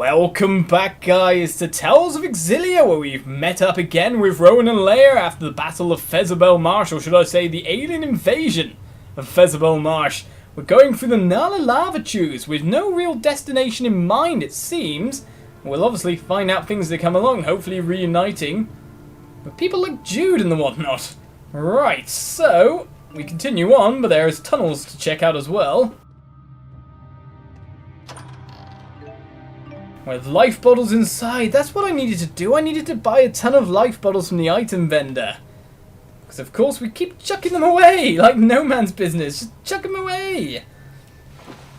Welcome back, guys, to Tales of Xillia, where we've met up again with Rowan and Leia after the Battle of Fezabel Marsh, or should I say the alien invasion of Fezabel Marsh. We're going through the Nala lava tubes with no real destination in mind, it seems. We'll obviously find out things that come along, hopefully reuniting with people like Jude and the whatnot. Right, so we continue on, but there's tunnels to check out as well. With life bottles inside. That's what I needed to do. I needed to buy a ton of life bottles from the item vendor. Because of course we keep chucking them away. Like no man's business. Just chuck them away.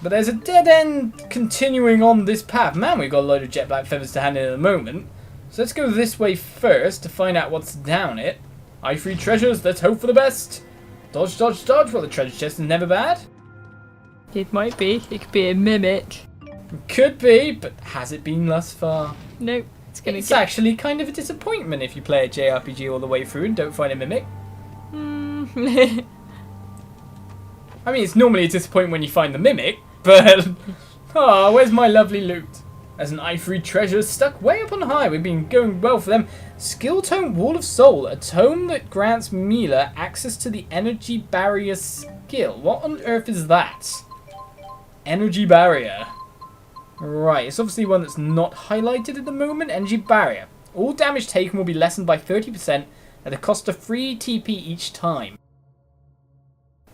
But there's a dead end continuing on this path. Man, we've got a load of jet black feathers to hand in at the moment. So let's go this way first to find out what's down it. Eye-free treasures. Let's hope for the best. Dodge, dodge, dodge. Well, the treasure chest is never bad. It might be. It could be a mimic. Could be, but has it been thus far? Nope. It's actually kind of a disappointment if you play a JRPG all the way through and don't find a mimic. I mean, it's normally a disappointment when you find the mimic, but... oh, where's my lovely loot? As an eye-free treasure stuck way up on high. We've been going well for them. Skill Tome Wall of Soul. A tome that grants Milla access to the energy barrier skill. What on earth is that? Energy barrier. Right, it's obviously one that's not highlighted at the moment. Energy barrier. All damage taken will be lessened by 30% at a cost of 3 TP each time.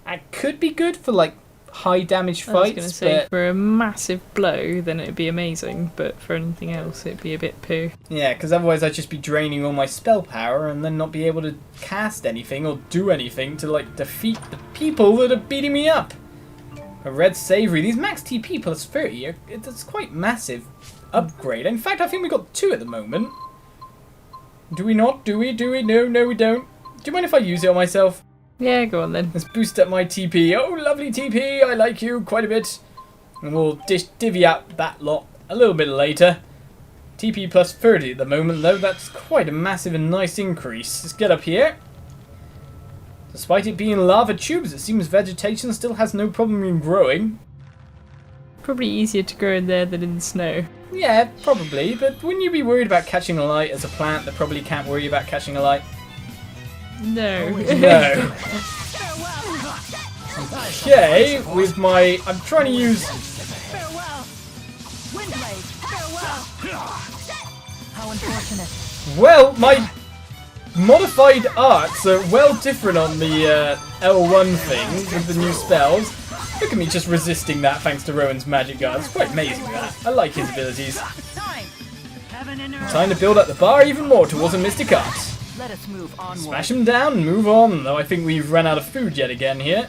That could be good for like high damage fights. I was going to say, for a massive blow, then it'd be amazing, but for anything else, it'd be a bit poo. Yeah, because otherwise I'd just be draining all my spell power and then not be able to cast anything or do anything to like defeat the people that are beating me up. A red savory. These max TP plus 30, it's quite massive upgrade. In fact, I think we got 2 at the moment. Do we not? Do we? Do we? No, we don't. Do you mind if I use it on myself? Yeah, go on then. Let's boost up my TP. Oh, lovely TP. I like you quite a bit. And we'll divvy out that lot a little bit later. TP plus 30 at the moment, though. That's quite a massive and nice increase. Let's get up here. Despite it being lava tubes, it seems vegetation still has no problem in growing. Probably easier to grow in there than in the snow. Yeah, probably, but wouldn't you be worried about catching a light as a plant that probably can't worry about catching a light? No. No. Okay, with my... I'm trying to use... Farewell! Windblade! Farewell! How unfortunate. Well, my... modified arts are well different on the L1 thing with the new spells. Look at me just resisting that thanks to Rowan's magic guard. It's quite amazing that. I like his abilities. Time to build up the bar even more towards a mystic art. Let us move onward. Smash him down and move on, though I think we've run out of food yet again here.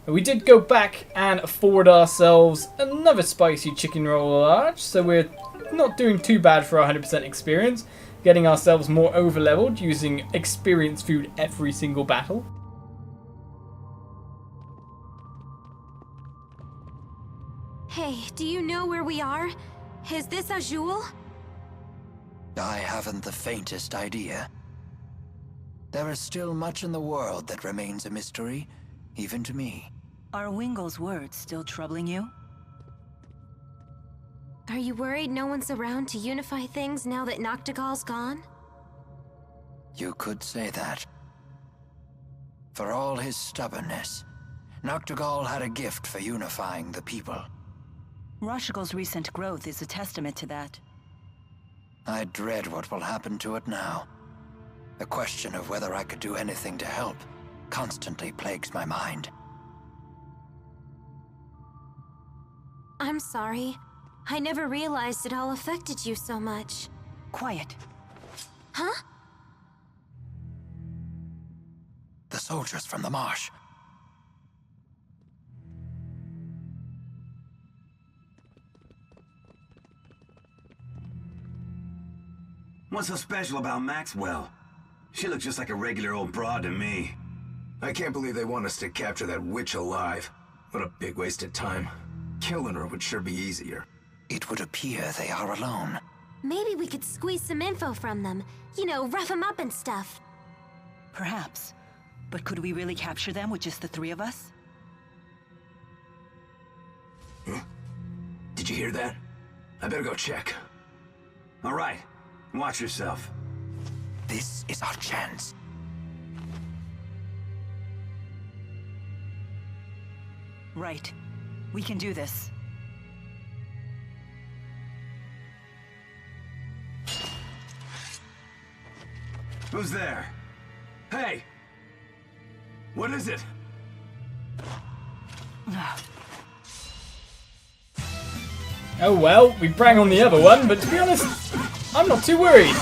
We did go back and afford ourselves another spicy chicken roll large, so we're not doing too bad for our 100% experience. Getting ourselves more over-leveled using experience food every single battle. Hey, do you know where we are? Is this Azul? I haven't the faintest idea. There is still much in the world that remains a mystery, even to me. Are Wingle's words still troubling you? Are you worried no one's around to unify things now that Noctigal's gone? You could say that. For all his stubbornness, Noctigal had a gift for unifying the people. Rashigal's recent growth is a testament to that. I dread what will happen to it now. The question of whether I could do anything to help constantly plagues my mind. I'm sorry. I never realized it all affected you so much. Quiet. Huh? The soldiers from the marsh. What's so special about Maxwell? She looks just like a regular old broad to me. I can't believe they want us to capture that witch alive. What a big waste of time. Killing her would sure be easier. It would appear they are alone. Maybe we could squeeze some info from them. You know, rough them up and stuff. Perhaps. But could we really capture them with just the 3 of us? Did you hear that? I better go check. All right. Watch yourself. This is our chance. Right. We can do this. Who's there? Hey! What is it? Oh well, we bang on the other one, but to be honest, I'm not too worried.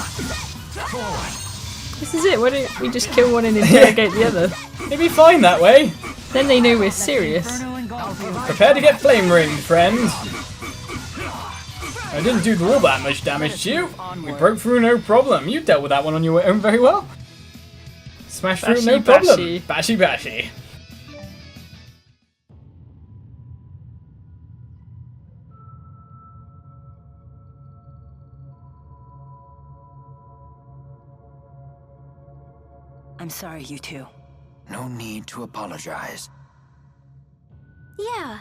This is it. Why don't we just kill one and interrogate the other? It'd be fine that way. Then they know we're serious. Prepare to get flame ringed, friend. I didn't do all that much damage to you. We broke through no problem. You dealt with that one on your own very well. Smash through no problem. Bashy bashy. I'm sorry, you two. No need to apologize. Yeah.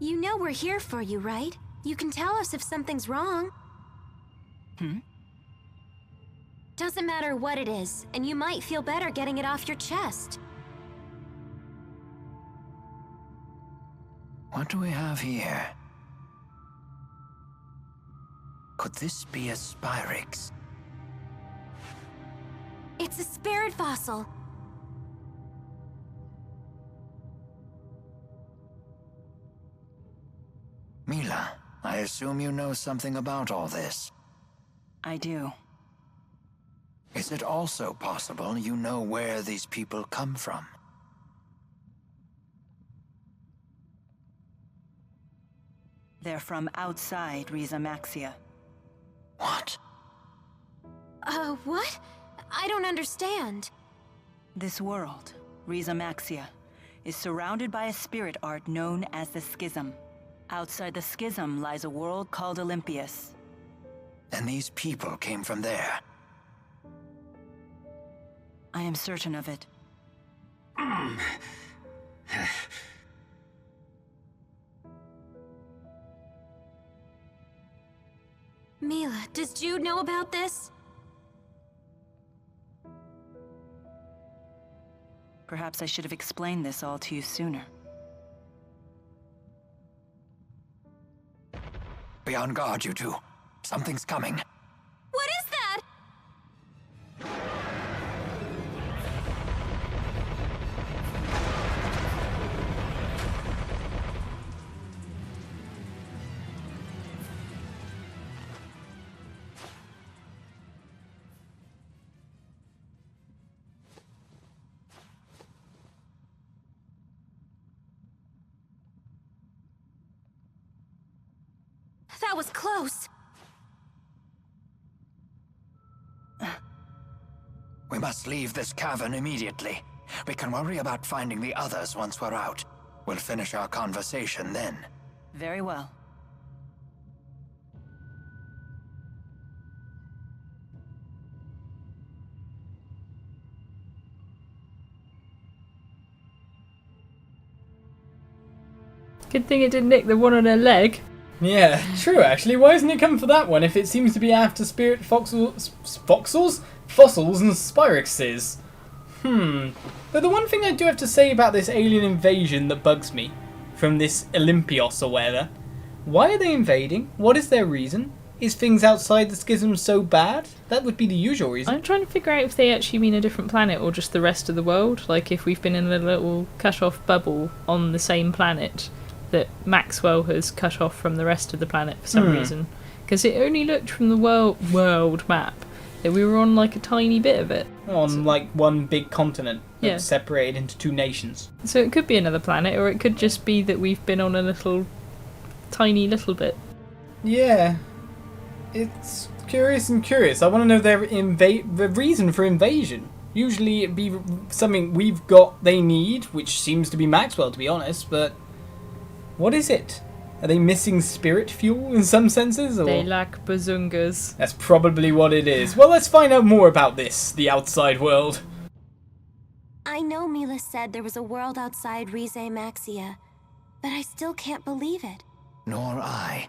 You know we're here for you, right? You can tell us if something's wrong. Doesn't matter what it is, and you might feel better getting it off your chest. What do we have here? Could this be a Spyrix? It's a spirit fossil. Milla, I assume you know something about all this. I do. Is it also possible you know where these people come from? They're from outside Rieze Maxia. What? What? I don't understand. This world, Rieze Maxia, is surrounded by a spirit art known as the Schism. Outside the Schism lies a world called Olympius. And these people came from there. I am certain of it. Milla, does Jude know about this? Perhaps I should have explained this all to you sooner. Be on guard, you two. Something's coming. What is that? That was close. We must leave this cavern immediately. We can worry about finding the others once we're out. We'll finish our conversation then. Very well. Good thing it didn't nick the one on her leg. Yeah, true actually. Why isn't it come for that one if it seems to be after spirit fossils and Spyrixes? But the one thing I do have to say about this alien invasion that bugs me, from this Olympios or whatever, why are they invading? What is their reason? Is things outside the Schism so bad? That would be the usual reason. I'm trying to figure out if they actually mean a different planet or just the rest of the world. Like if we've been in a little cut-off bubble on the same planet that Maxwell has cut off from the rest of the planet for some reason. Because it only looked from the world map that we were on like a tiny bit of it. On like one big continent that was separated into two nations. So it could be another planet, or it could just be that we've been on a tiny little bit. Yeah. It's curious and curious. I want to know the reason for invasion. Usually it'd be something we've got they need, which seems to be Maxwell to be honest, but what is it? Are they missing spirit fuel in some senses? Or? They lack bazungas. That's probably what it is. Well, let's find out more about this, the outside world. I know Milla said there was a world outside Rieze Maxia, but I still can't believe it. Nor I.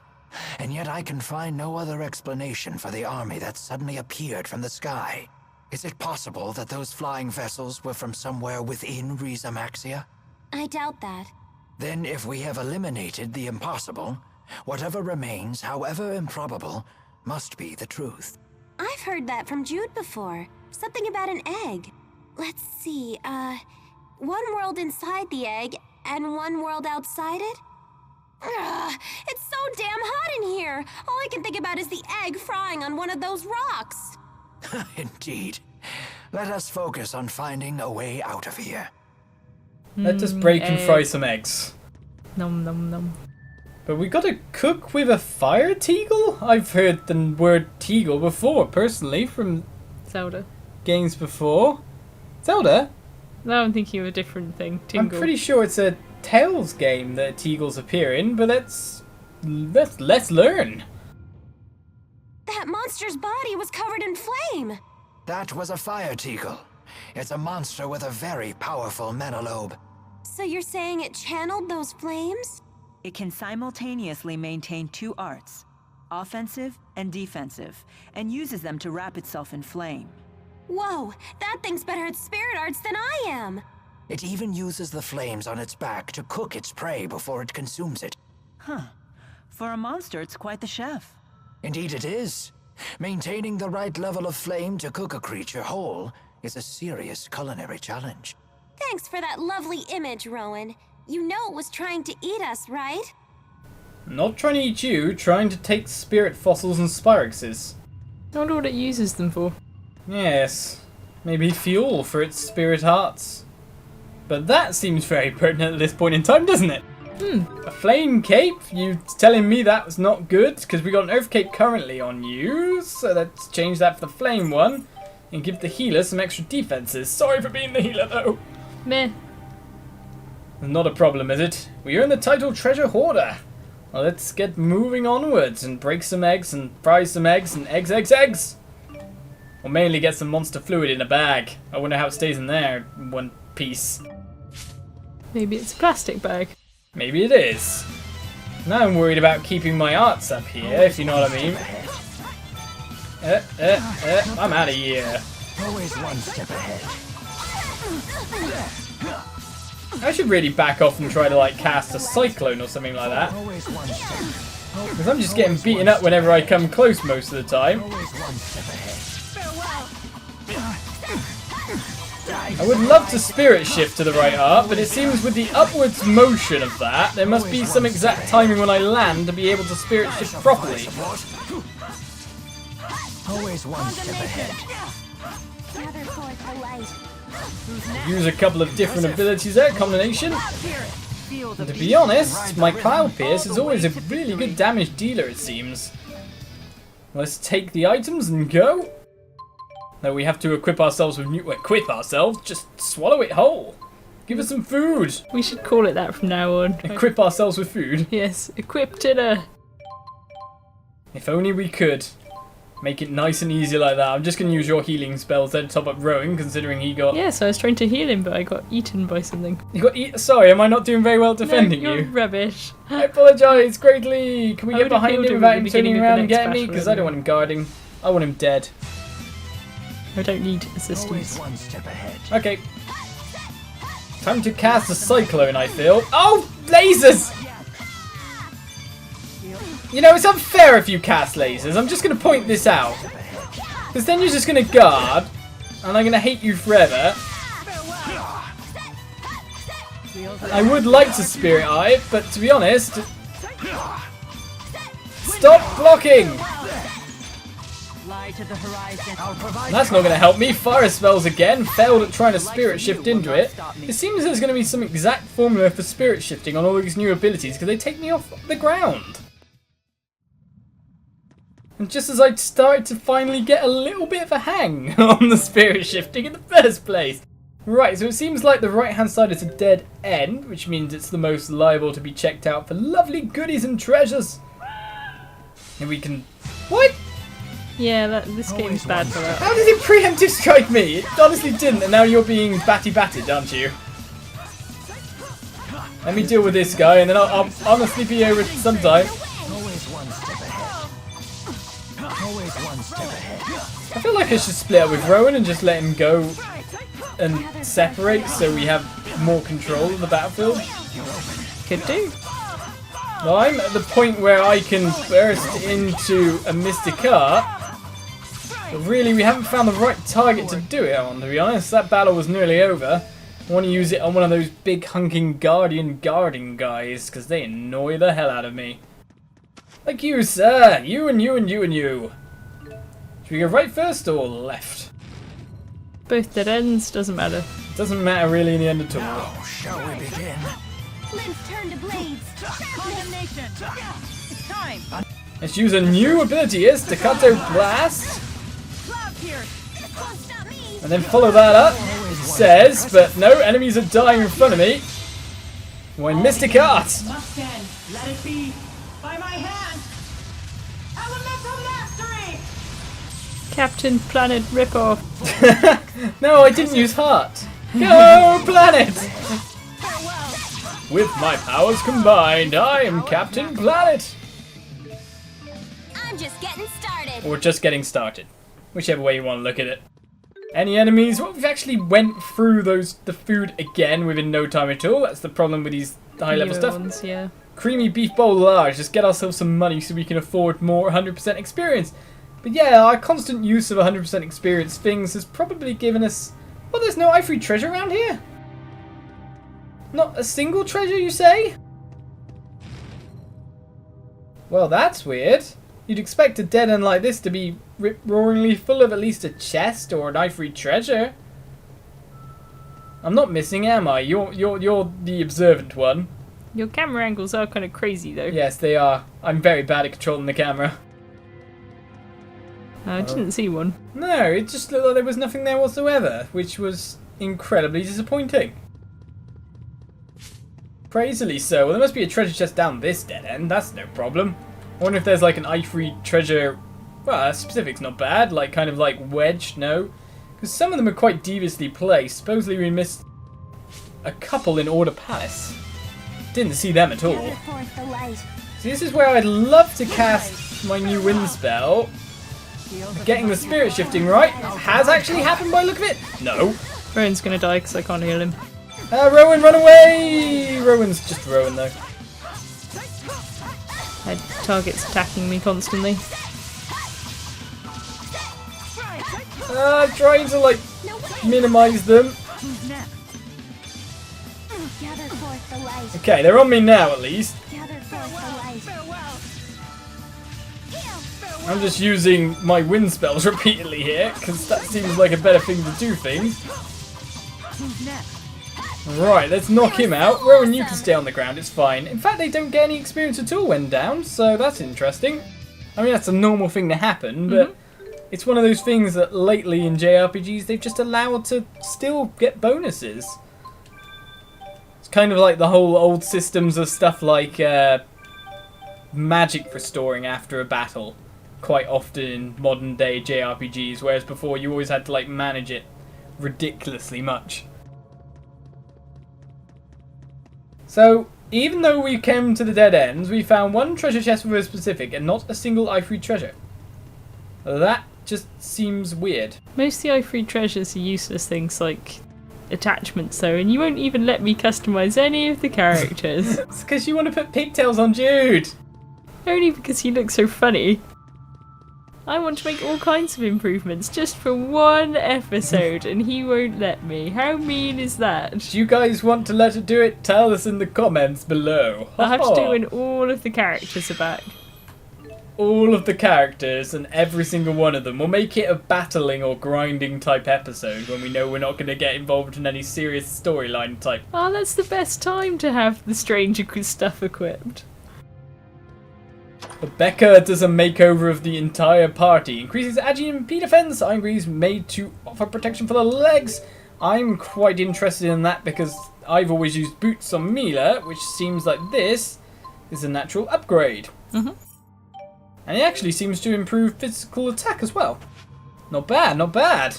And yet I can find no other explanation for the army that suddenly appeared from the sky. Is it possible that those flying vessels were from somewhere within Rieze Maxia? I doubt that. Then if we have eliminated the impossible, whatever remains, however improbable, must be the truth. I've heard that from Jude before. Something about an egg. Let's see, one world inside the egg and one world outside it? Ugh, it's so damn hot in here. All I can think about is the egg frying on one of those rocks. Indeed. Let us focus on finding a way out of here. Let us break and fry some eggs. Nom nom nom. But we gotta cook with a Fire Teagle? I've heard the word Teagle before, personally, from Zelda. games before. Zelda? No, I'm thinking of a different thing. Tingle. I'm pretty sure it's a Tales game that Teagles appear in, but let's learn. That monster's body was covered in flame. That was a Fire Teagle. It's a monster with a very powerful menalobe. So you're saying it channeled those flames? It can simultaneously maintain two arts, offensive and defensive, and uses them to wrap itself in flame. Whoa, that thing's better at spirit arts than I am. It even uses the flames on its back to cook its prey before it consumes it. Huh. For a monster, it's quite the chef. Indeed it is. Maintaining the right level of flame to cook a creature whole is a serious culinary challenge. Thanks for that lovely image, Rowan. You know it was trying to eat us, right? Not trying to eat you, trying to take spirit fossils and spyrexes. I wonder what it uses them for. Yes, maybe fuel for its spirit hearts. But that seems very pertinent at this point in time, doesn't it? A flame cape? You telling me that was not good? Because we got an earth cape currently on you, so let's change that for the flame one and give the healer some extra defenses. Sorry for being the healer though. Meh. Not a problem, is it? We earned the title Treasure Hoarder. Well, let's get moving onwards and break some eggs and fry some eggs and eggs. We'll mainly get some monster fluid in a bag. I wonder how it stays in there in one piece. Maybe it's a plastic bag. Maybe it is. Now I'm worried about keeping my arts up here, if you know what I mean. I'm out of here. Always one step ahead. I should really back off and try to like cast a cyclone or something like that. Always one step. Because I'm just getting beaten up whenever I come close most of the time. Always one step ahead. I would love to spirit shift to the right art, but it seems with the upwards motion of that, there must be some exact timing when I land to be able to spirit shift properly. Always one step ahead. Gather forth the light. Use a couple of different abilities there, combination. And to be honest, my Cloud Pierce is always a really good damage dealer, it seems. Let's take the items and go. No, we have to equip ourselves with just swallow it whole. Give us some food. We should call it that from now on. Equip ourselves with food. Yes, equip dinner. If only we could. Make it nice and easy like that. I'm just going to use your healing spells then to top up Rowan, considering he got... Yes, I was trying to heal him, but I got eaten by something. You got Sorry, am I not doing very well defending no, you're you? Rubbish. I apologise greatly. Can we I get would have behind healed him him without at him the turning beginning of around the and next getting me? battle, Because I don't want him guarding. I want him dead. I don't need Always assistance. one step ahead. Okay. Time to cast a cyclone, I feel. Oh, lasers! You know, it's unfair if you cast lasers. I'm just going to point this out. Because then you're just going to guard, and I'm going to hate you forever. I would like to Spirit Eye, but to be honest... Stop blocking! Lie to the horizon. That's not going to help me. Fire spells again. Failed at trying to spirit shift into it. It seems there's going to be some exact formula for spirit shifting on all these new abilities because they take me off the ground. And just as I'd started to finally get a little bit of a hang on the spirit shifting in the first place. Right, so it seems like the right hand side is a dead end, which means it's the most liable to be checked out for lovely goodies and treasures. And we can... What? Yeah, this game's bad for that. How did it preemptive strike me? It honestly didn't, and now you're being batted, aren't you? Let me deal with this guy, and then I'll honestly be over it sometime. Always one step ahead. Always one step ahead. I feel like I should split up with Rowan and just let him go and separate so we have more control of the battlefield. Could do. Well, I'm at the point where I can burst into a Mystic Art. But really, we haven't found the right target to do it on, to be honest. That battle was nearly over. I want to use it on one of those big hunking guardian guarding guys, because they annoy the hell out of me. Like you, sir. You and you and you and you. Should we go right first or left? Both dead ends, doesn't matter. Doesn't matter really in the end at all. Now, shall we begin? Limbs turn to blades. Condemnation! It's time! Let's use a new ability here, Staccato Blast. Cloud Pierce! Won't stop me. And then follow that up. It says, but no, enemies are dying in front of me. My Mystic Art. Must end. Let it be. By my hand. Elemental mastery. Captain Planet ripoff. No, I didn't use Heart. Go, Planet! With my powers combined, I am Captain Planet. I'm just getting started. Or just getting started. Whichever way you want to look at it. Any enemies? Well, we've actually went through the food again within no time at all. That's the problem with these high level Newer stuff. ones, yeah. Creamy beef bowl large. Just get ourselves some money so we can afford more 100% experience. But yeah, our constant use of 100% experience things has probably given us... Well, there's no ivory treasure around here. Not a single treasure, you say? Well, that's weird. You'd expect a dead end like this to be rip-roaringly full of at least a chest or an ivory treasure. I'm not missing, am I? You're the observant one. Your camera angles are kind of crazy, though. Yes, they are. I'm very bad at controlling the camera. I didn't see one. No, it just looked like there was nothing there whatsoever, which was incredibly disappointing. Crazily so. Well, there must be a treasure chest down this dead end. That's no problem. I wonder if there's like an ivory treasure. Well, specific's not bad. Like kind of like wedged, no, because some of them are quite deviously placed. Supposedly we missed a couple in Order Palace. Didn't see them at all. Gather forth the light. See, this is where I'd love to cast my new wind spell. Getting the spirit shifting right has actually happened by the look of it. No. Rowan's gonna die because I can't heal him. Rowan, run away! Rowan's just Rowan though. Target's attacking me constantly. Trying to like minimize them. Gather forth the light. Okay, they're on me now at least. Gather forth the light. I'm just using my wind spells repeatedly here because that seems like a better thing to do things. Right, let's knock him out. Rowan, you can stay on the ground, it's fine. In fact, they don't get any experience at all when down, so that's interesting. I mean, that's a normal thing to happen, but it's one of those things that lately in JRPGs they've just allowed to still get bonuses. It's kind of like the whole old systems of stuff like magic restoring after a battle. Quite often in modern day JRPGs, whereas before you always had to like manage it ridiculously much. So, even though we came to the dead ends, we found one treasure chest with a specific and not a single ivory treasure. That just seems weird. Most of the ivory treasures are useless things like attachments though, and you won't even let me customise any of the characters. It's because you want to put pigtails on Jude! Only because he looks so funny. I want to make all kinds of improvements just for one episode and he won't let me. How mean is that? Do you guys want to let her do it? Tell us in the comments below. I'll have to do when all of the characters are back. All of the characters and every single one of them. We'll make it a battling or grinding type episode when we know we're not going to get involved in any serious storyline type. Oh, that's the best time to have the stranger stuff equipped. Becca does a makeover of the entire party. Increases agi and MP defense. Angry's made to offer protection for the legs. I'm quite interested in that because I've always used boots on Milla, which seems like this is a natural upgrade. And it actually seems to improve physical attack as well. Not bad, not bad.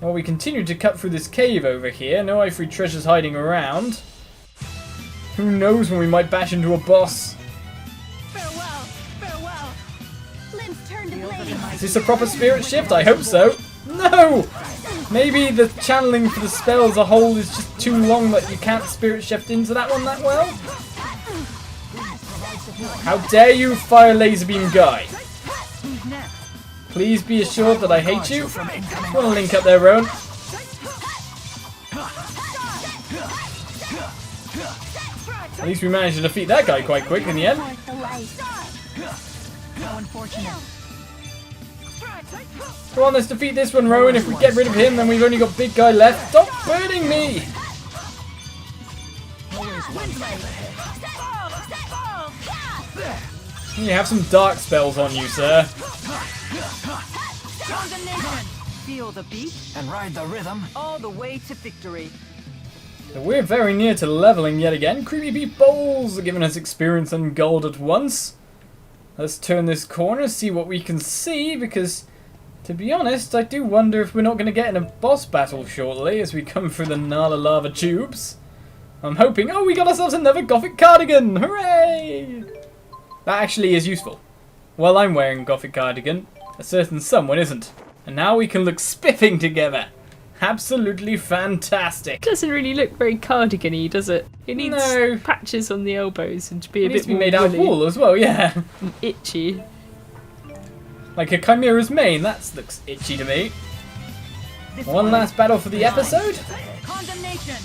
Well, we continue to cut through this cave over here. No ivory treasures hiding around. Who knows when we might bash into a boss. Limbs turn to blaze. Is this a proper spirit shift? I hope so. No! Maybe the channeling for the spell as a whole is just too long that you can't spirit shift into that one that well? How dare you, fire laser beam guy? Please be assured that I hate you. Want to link up there, Rowan? At least we managed to defeat that guy quite quick in the end. Come on, let's defeat this one, Rowan. If we get rid of him, then we've only got big guy left. Stop burning me! You have some dark spells on you, sir. Condemnation! Feel the beat And ride the rhythm. all the way to victory. So we're very near to leveling yet again. Creepy Beat Bowls are giving us experience and gold at once. Let's turn this corner, see what we can see, because, to be honest, I do wonder if we're not going to get in a boss battle shortly as we come through the Nala lava tubes. I'm hoping... Oh, we got ourselves another Gothic cardigan! Hooray! That actually is useful. While I'm wearing a Gothic cardigan, a certain someone isn't. And now we can look spiffing together. Absolutely fantastic. Doesn't really look very cardigan-y, does it? It needs No. patches on the elbows and to be a It needs bit to be more made out of woolly wool as well, yeah. and itchy. Like a chimera's mane, that looks itchy to me. One last battle for the episode. Condemnation!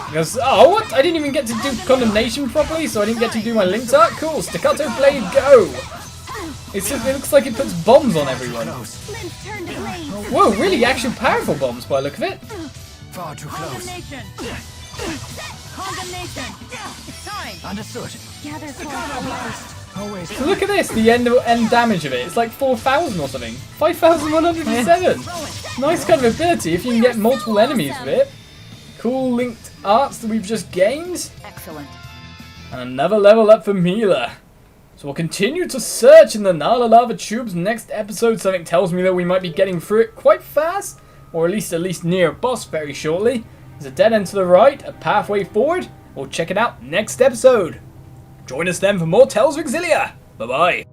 Because, oh, what? I didn't even get to do Condemnation properly, so I didn't get to do my linked art. Cool, Staccato Blade, go! It looks like it puts bombs on everyone. Limbs turn to blaze. Whoa, really actual powerful bombs by the look of it. Far too close. Condemnation! Condemnation! It's time! Understood. Gather close. Always. So look at this, the end damage of it. It's like 4,000 or something. 5,107. Nice kind of ability if you can get multiple enemies with it. Cool linked arts that we've just gained. Excellent. And another level up for Milla. So we'll continue to search in the Nala lava tubes. Next episode, something tells me that we might be getting through it quite fast, or at least near a boss very shortly. There's a dead end to the right, a pathway forward. We'll check it out next episode. Join us then for more Tales of Xillia. Bye bye.